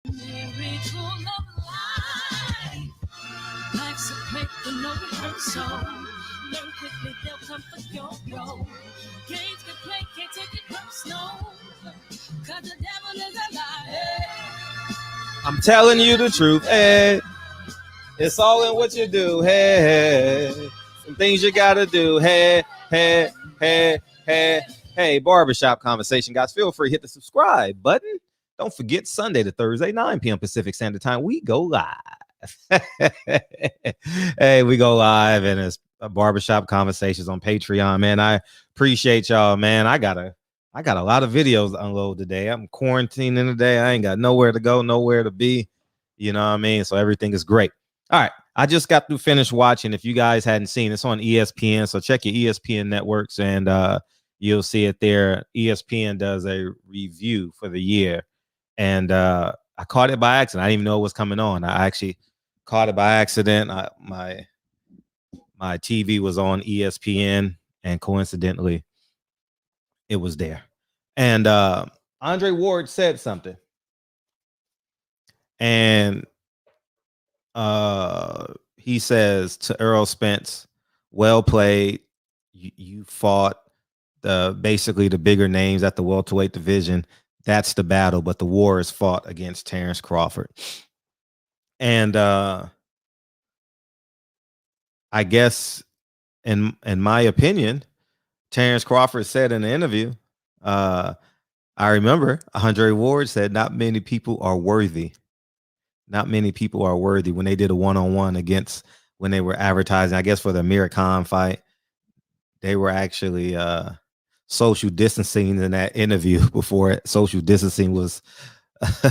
Miracle of life. Life's a quick and no rehearsal. Learn quickly, they'll come for your role. Games can play, can't take it personal. Cause the devil is a liar. I'm telling you the truth. Hey, it's all in what you do. Hey, some things you gotta do. Hey, hey, hey, hey, hey. Barbershop conversation, guys. Feel free to hit the subscribe button. Don't forget Sunday to Thursday, 9 p.m. Pacific Standard Time. We go live. Hey, we go live, and it's a barbershop conversations on Patreon. Man, I appreciate y'all. Man, I got a lot of videos to unload today. I'm quarantining today. I ain't got nowhere to go, nowhere to be. You know what I mean? So everything is great. All right. I just got to finish watching. If you guys hadn't seen, it's on ESPN. So check your ESPN networks and you'll see it there. ESPN does a review for the year. And I caught it by accident. I didn't even know it was coming on. I actually caught it by accident. My TV was on ESPN, and coincidentally, it was there. And Andre Ward said something. And he says to Errol Spence, well played. You fought basically the bigger names at the welterweight division. That's the battle, but the war is fought against Terrence Crawford. And I guess in my opinion, Terrence Crawford said in the interview, I remember Andre Ward said not many people are worthy. Not many people are worthy when they did a one-on-one against when they were advertising, I guess for the Amir Khan fight. They were actually social distancing in that interview before social distancing was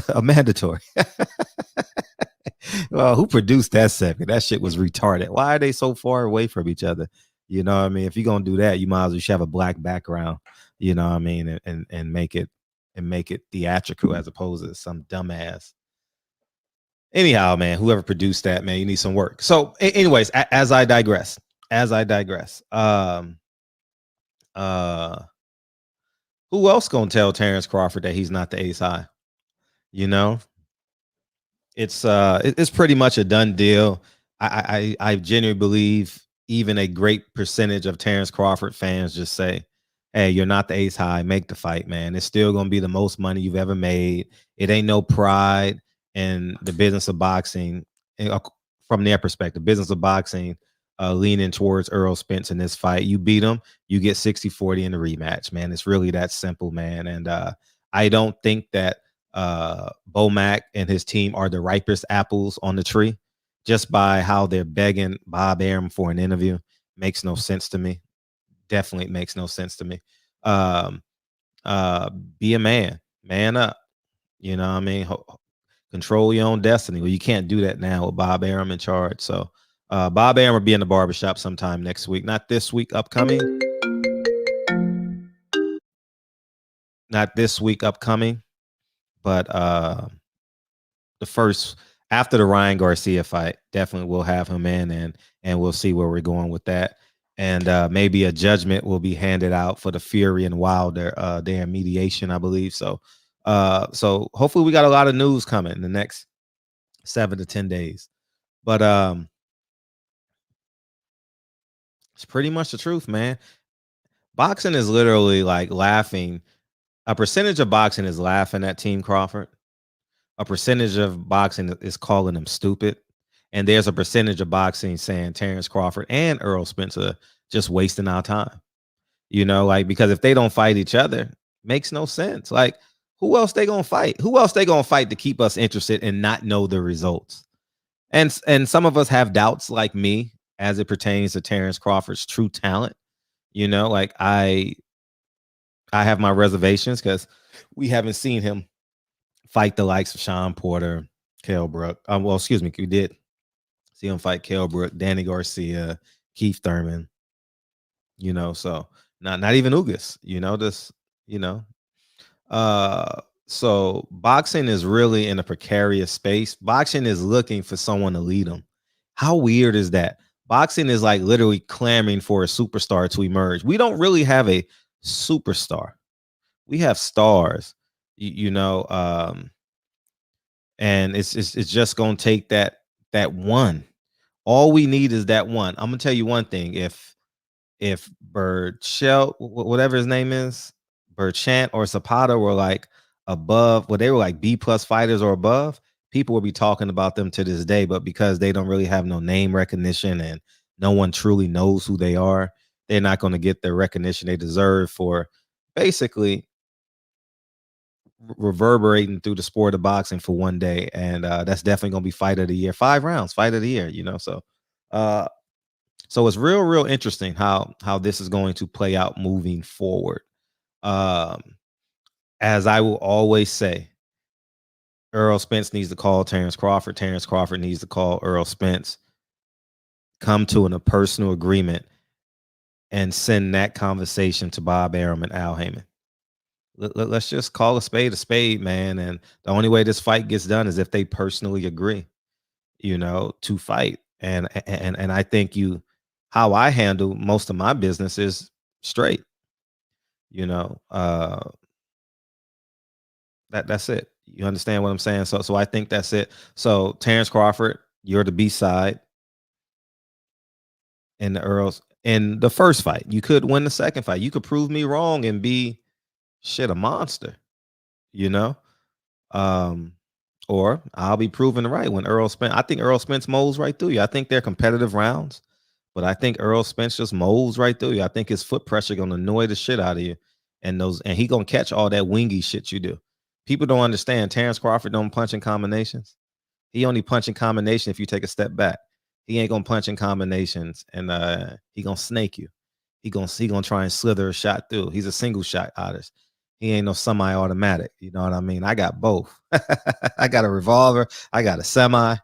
a mandatory. Well, who produced that segment? That shit was retarded. Why are they so far away from each other? You know what I mean? If you're gonna do that, you might as well have a black background, you know what I mean, and make it theatrical as opposed to some dumbass. Anyhow, man, whoever produced that, man, you need some work. So, anyways, as I digress, who else gonna tell Terrence Crawford that he's not the ace high? You know, it's pretty much a done deal. I genuinely believe even a great percentage of Terrence Crawford fans just say, hey, you're not the ace high, make the fight, man. It's still gonna be the most money you've ever made. It ain't no pride in the business of boxing. From their perspective, business of boxing, leaning towards Errol Spence in this fight. You beat him, you get 60-40 in the rematch, man. It's really that simple, man. And I don't think that Bomac and his team are the ripest apples on the tree. Just by how they're begging Bob Arum for an interview makes no sense to me. Definitely makes no sense to me. Be a man up. You know what I mean? Control your own destiny. Well, you can't do that now with Bob Arum in charge. So Bob Arum will be in the barbershop sometime next week. Not this week upcoming. Not this week upcoming. But the first after the Ryan Garcia fight, definitely we'll have him in and we'll see where we're going with that. And maybe a judgment will be handed out for the Fury and Wilder, their mediation, I believe. So hopefully we got a lot of news coming in the next 7 to 10 days. But it's pretty much the truth, man. Boxing is literally like laughing. A percentage of boxing is laughing at Team Crawford. A percentage of boxing is calling him stupid. And there's a percentage of boxing saying Terrence Crawford and Errol Spence are just wasting our time. You know, like, because if they don't fight each other, makes no sense. Like, who else they gonna fight? Who else they gonna fight to keep us interested and not know the results? And some of us have doubts, like me, as it pertains to Terrence Crawford's true talent. You know, like I have my reservations because we haven't seen him fight the likes of Sean Porter, Kell Brook. Well, excuse me, we did see him fight Kell Brook, Danny Garcia, Keith Thurman. You know, so not even Ugas. You know, this. You know, so boxing is really in a precarious space. Boxing is looking for someone to lead them. How weird is that? Boxing is like literally clamoring for a superstar to emerge. We don't really have a superstar. We have stars. You know, and it's just gonna take that one. All we need is that one. I'm gonna tell you one thing. If Burchell, whatever his name is, Burchant or Zapata were like above, well, they were like B+ fighters or above, people will be talking about them to this day. But because they don't really have no name recognition and no one truly knows who they are, they're not going to get the recognition they deserve for basically reverberating through the sport of boxing for one day. And that's definitely going to be fight of the year, 5 rounds, fight of the year, so uh so it's real interesting how this is going to play out moving forward. Um, as I will always say, Errol Spence needs to call Terrence Crawford. Terrence Crawford needs to call Errol Spence. Come to a personal agreement and send that conversation to Bob Arum and Al Heyman. Let's just call a spade, man. And the only way this fight gets done is if they personally agree, to fight. And I think how I handle most of my business is straight. That's it. You understand what I'm saying? So I think that's it. So Terrence Crawford, you're the B side in the Earls in the first fight. You could win the second fight. You could prove me wrong and be a monster, you know? Or I'll be proven right when Errol Spence. I think Errol Spence molds right through you. I think they're competitive rounds, but I think Errol Spence just molds right through you. I think his foot pressure gonna annoy the shit out of you, and he gonna catch all that wingy shit you do. People don't understand. Terrence Crawford don't punch in combinations. He only punch in combination if you take a step back. He ain't gonna punch in combinations, and he gonna snake you. He gonna try and slither a shot through. He's a single shot artist. He ain't no semi-automatic. You know what I mean? I got both. I got a revolver. I got a semi.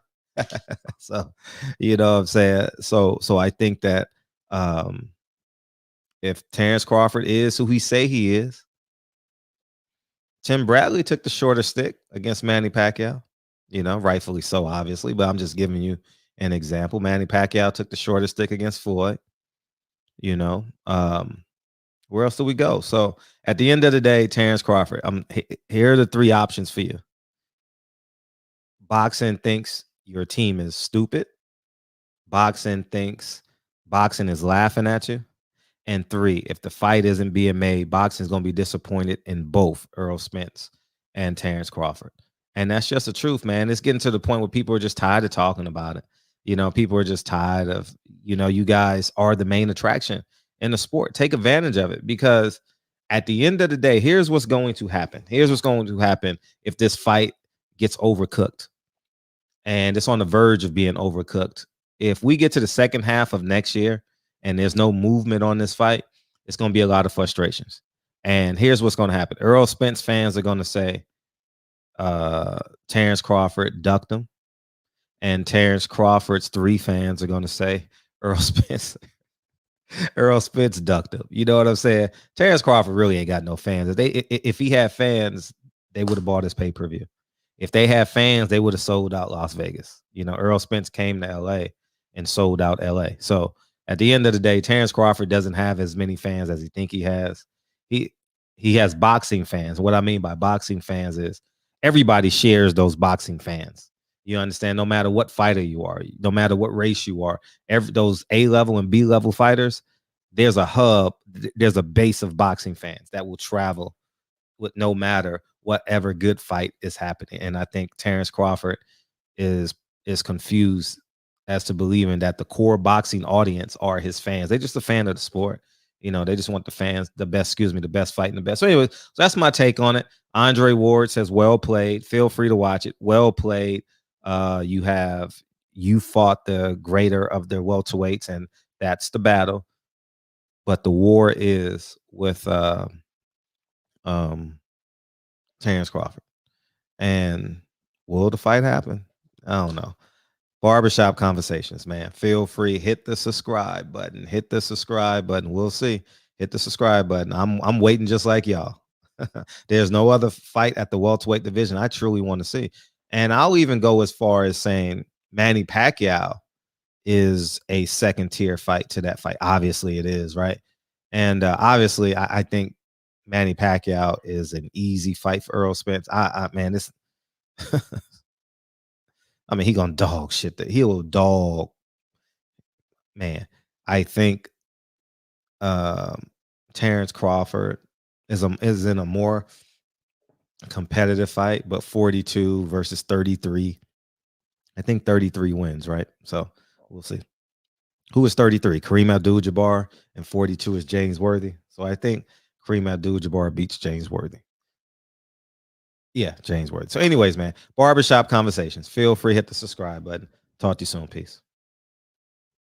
So, you know what I'm saying? So I think that if Terrence Crawford is who he say he is, Tim Bradley took the shorter stick against Manny Pacquiao. Rightfully so, obviously, but I'm just giving you an example. Manny Pacquiao took the shorter stick against Floyd. Where else do we go? So at the end of the day, Terrence Crawford, here are the 3 options for you. Boxing thinks your team is stupid. Boxing thinks boxing is laughing at you. And 3, if the fight isn't being made, boxing is going to be disappointed in both Errol Spence and Terrence Crawford. And that's just the truth, man. It's getting to the point where people are just tired of talking about it. People are just tired of, you guys are the main attraction in the sport. Take advantage of it, because at the end of the day, here's what's going to happen. Here's what's going to happen if this fight gets overcooked. And it's on the verge of being overcooked. If we get to the second half of next year and there's no movement on this fight, it's going to be a lot of frustrations. And here's what's going to happen. Errol Spence fans are going to say, Terrence Crawford ducked him. And Terrence Crawford's 3 fans are going to say, Errol Spence ducked him. You know what I'm saying? Terrence Crawford really ain't got no fans. If he had fans, they would have bought his pay-per-view. If they had fans, they would have sold out Las Vegas. Errol Spence came to LA and sold out LA. So at the end of the day, Terrence Crawford doesn't have as many fans as he think he has. He has boxing fans. What I mean by boxing fans is everybody shares those boxing fans. You understand? No matter what fighter you are, no matter what race you are, those A-level and B-level fighters, there's a hub, there's a base of boxing fans that will travel with no matter whatever good fight is happening. And I think Terrence Crawford is confused as to believing that the core boxing audience are his fans. They're just a fan of the sport. They just want the best fight and the best. So anyway, so that's my take on it. Andre Ward says, well played. Feel free to watch it. Well played. You fought the greater of the welterweights, and that's the battle. But the war is with Terrence Crawford. And will the fight happen? I don't know. Barbershop Conversations, man. Feel free, hit the subscribe button. We'll see. Hit the subscribe button. I'm waiting just like y'all. There's no other fight at the welterweight division I truly want to see. And I'll even go as far as saying Manny Pacquiao is a second tier fight to that fight. Obviously it is, right? And obviously I think Manny Pacquiao is an easy fight for Errol Spence. Man, this I mean, he gonna dog shit that he'll dog. Man, I think um Terrence Crawford is in a more competitive fight, but 42 versus 33. I think 33 wins, right? So we'll see. Who is 33? Kareem Abdul-Jabbar, and 42 is James Worthy. So I think Kareem Abdul-Jabbar beats James Worthy. Yeah, James Worthy. So anyways, man, barbershop conversations. Feel free to hit the subscribe button. Talk to you soon. Peace.